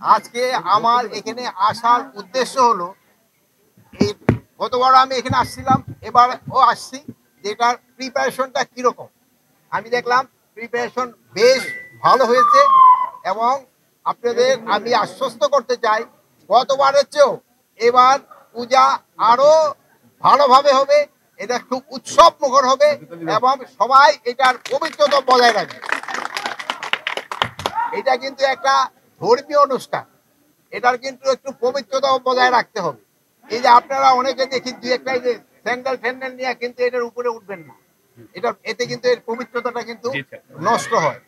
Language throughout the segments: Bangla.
আজকে আমার এখানে আসার উদ্দেশ্য হলো এই গতবার আমি এখানে আসছিলাম, এবারও আসছি, যে এটার প্রিপারেশনটা কীরকম। আমি দেখলাম প্রিপারেশন বেশ ভালো হয়েছে এবং আপনাদের আমি আশ্বস্ত করতে চাই গতবারের চেয়েও এবার পূজা আরো ভালোভাবে হবে। এটা খুব উৎসব মুখর হবে এবং সবাই এটার পবিত্রতা বজায় রাখবে। এটা কিন্তু একটা ধর্মীয় অনুষ্ঠান, এটার কিন্তু একটু পবিত্রতা বজায় রাখতে হবে। এই যে আপনারা অনেকে দেখি দুই একটা যে স্যান্ডেল ফ্যান্ডেল নিয়ে কিন্তু এটার উপরে উঠবেন না, এটা এতে কিন্তু এর পবিত্রতাটা কিন্তু নষ্ট হয়।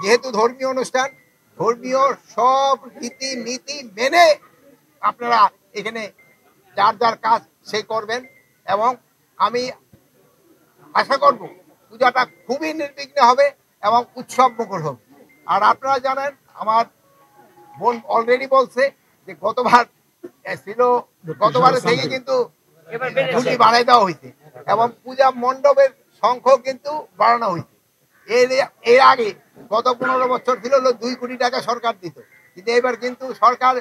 যেহেতু ধর্মীয় অনুষ্ঠান, ধর্মীয় সব রীতি নীতি মেনে আপনারা এখানে যার যার কাজ সে করবেন এবং আমি আশা করব পূজাটা খুবই নির্বিঘ্নে হবে এবং উৎসব মুখর হবে। আর আপনারা জানেন আমার বোন অলরেডি বলছে যে গতবার ছিল, গতবারের থেকে কিন্তু ছুটি বাড়াই দেওয়া হয়েছে এবং পূজা মণ্ডপের সংখ্যাও কিন্তু বাড়ানো হয়েছে। এর আগে গত 15 বছর ছিল 2 কোটি টাকা সরকার দিত, কিন্তু এবার কিন্তু সরকার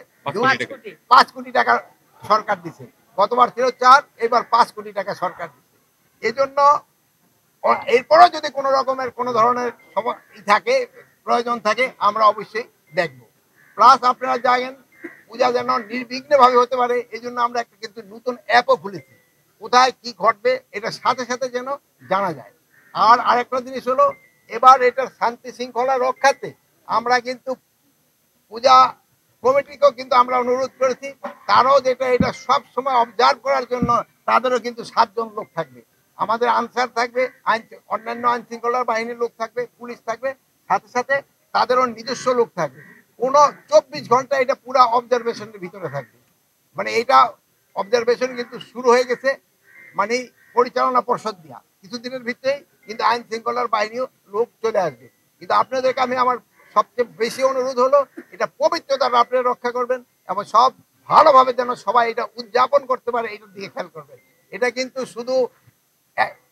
5 কোটি টাকা সরকার দিছে। গতবার ছিল 4, এবার 5 কোটি টাকা সরকার দিচ্ছে। এই জন্য এরপরও যদি কোনো রকমের কোনো ধরনের থাকে, প্রয়োজন থাকে, আমরা অবশ্যই দেখব। প্লাস আপনারা জানেন পূজা যেন নির্বিঘ্নে ভাবে হতে পারে, এই জন্য আমরা একটা কিন্তু নতুন অ্যাপও খুলেছি, কোথায় কি ঘটবে এটা সাথে সাথে যেন জানা যায়। আর আরেকটা জিনিস হলো এবার এটার শান্তি শৃঙ্খলা রক্ষাতে আমরা কিন্তু পূজা কমিটিকেও কিন্তু আমরা অনুরোধ করেছি, তারাও যেটা এটা সব সময় অবজার্ভ করার জন্য তাদেরও কিন্তু 7 জন লোক থাকবে, আমাদের আনসার থাকবে, অন্যান্য আইন শৃঙ্খলা বাহিনীর লোক থাকবে, পুলিশ থাকবে, সাথে সাথে তাদেরও নিজস্ব লোক থাকবে। কোনো 24 ঘন্টা এটা পুরো অবজারভেশনের ভিতরে থাকবে। মানে এটা অবজারভেশন কিন্তু শুরু হয়ে গেছে, মানে পরিচালনা পর্ষদ দিয়া কিছুদিনের ভিতরেই কিন্তু আইন শৃঙ্খলার বাহিনীও লোক চলে আসবে। কিন্তু আপনাদেরকে আমি আমার সবচেয়ে বেশি অনুরোধ হলো এটা পবিত্রতা আপনারা রক্ষা করবেন এবং সব ভালোভাবে যেন সবাই এটা উদযাপন করতে পারে, এটার দিকে খেয়াল করবেন। এটা কিন্তু শুধু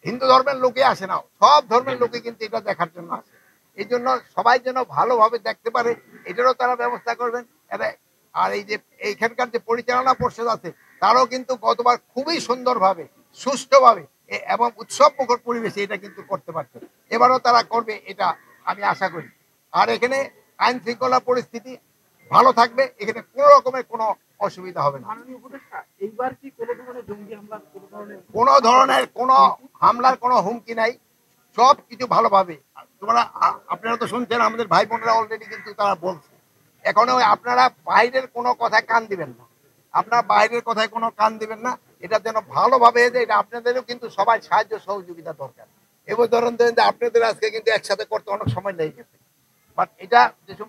হিন্দু ধর্মের লোকে আসে না, সব ধর্মের লোকে কিন্তু এটা দেখার জন্য আসে। এই জন্য সবাই যেন ভালোভাবে দেখতে পারে এটারও তারা ব্যবস্থা করবেন। আর এই যে এইখানকার যে পরিচালনা পর্ষদ আছে তারাও কিন্তু গতবার খুবই সুন্দরভাবে সুষ্ঠুভাবে এবং উৎসব মুখর পরিবেশে এটা কিন্তু করতে পারছে, এবারও তারা করবে এটা আমি আশা করি। আর এখানে আইন শৃঙ্খলা পরিস্থিতি ভালো থাকবে, এখানে কোনো রকমের কোনো অসুবিধা হবে না। কোনো ধরনের কোনো হামলার কোনো হুমকি নাই, সব কিছু ভালোভাবে। তোমরা আপনারা তো শুনছেন আমাদের ভাই বোনেরা অলরেডি কিন্তু তারা বলছে, এখনো আপনারা বাইরের কোনো কথায় কান দিবেন না, আপনারা বাইরের কথায় কোনো কান দিবেন না, এটা যেন ভালোভাবে এটা আপনাদেরও কিন্তু সবাই সাহায্য সহযোগিতা দরকার। এবার ধরেন যে আপনাদের আজকে কিন্তু একসাথে করতে অনেক সময় লেগে গেছে, বাট এটা যেসব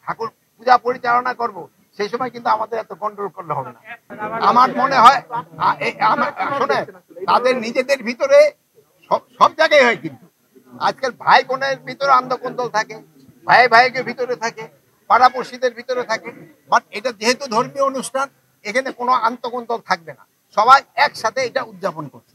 ঠাকুর পূজা পরিচালনা করব সেই সময় কিন্তু আমাদের এত কন্ট্রোল করলে হবে না। আমার মনে হয় শুনে তাদের নিজেদের ভিতরে সব জায়গায় হয়, কিন্তু আজকাল ভাই বোনের ভিতরে আন্দোলন থাকে, ভাই ভাইকে ভিতরে থাকে, পাড়াপড়শিদের ভিতরে থাকে, বাট এটা যেহেতু ধর্মীয় অনুষ্ঠান এখানে কোনো আন্তঃকন্দল থাকবে না, সবাই একসাথে এটা উদযাপন করছে।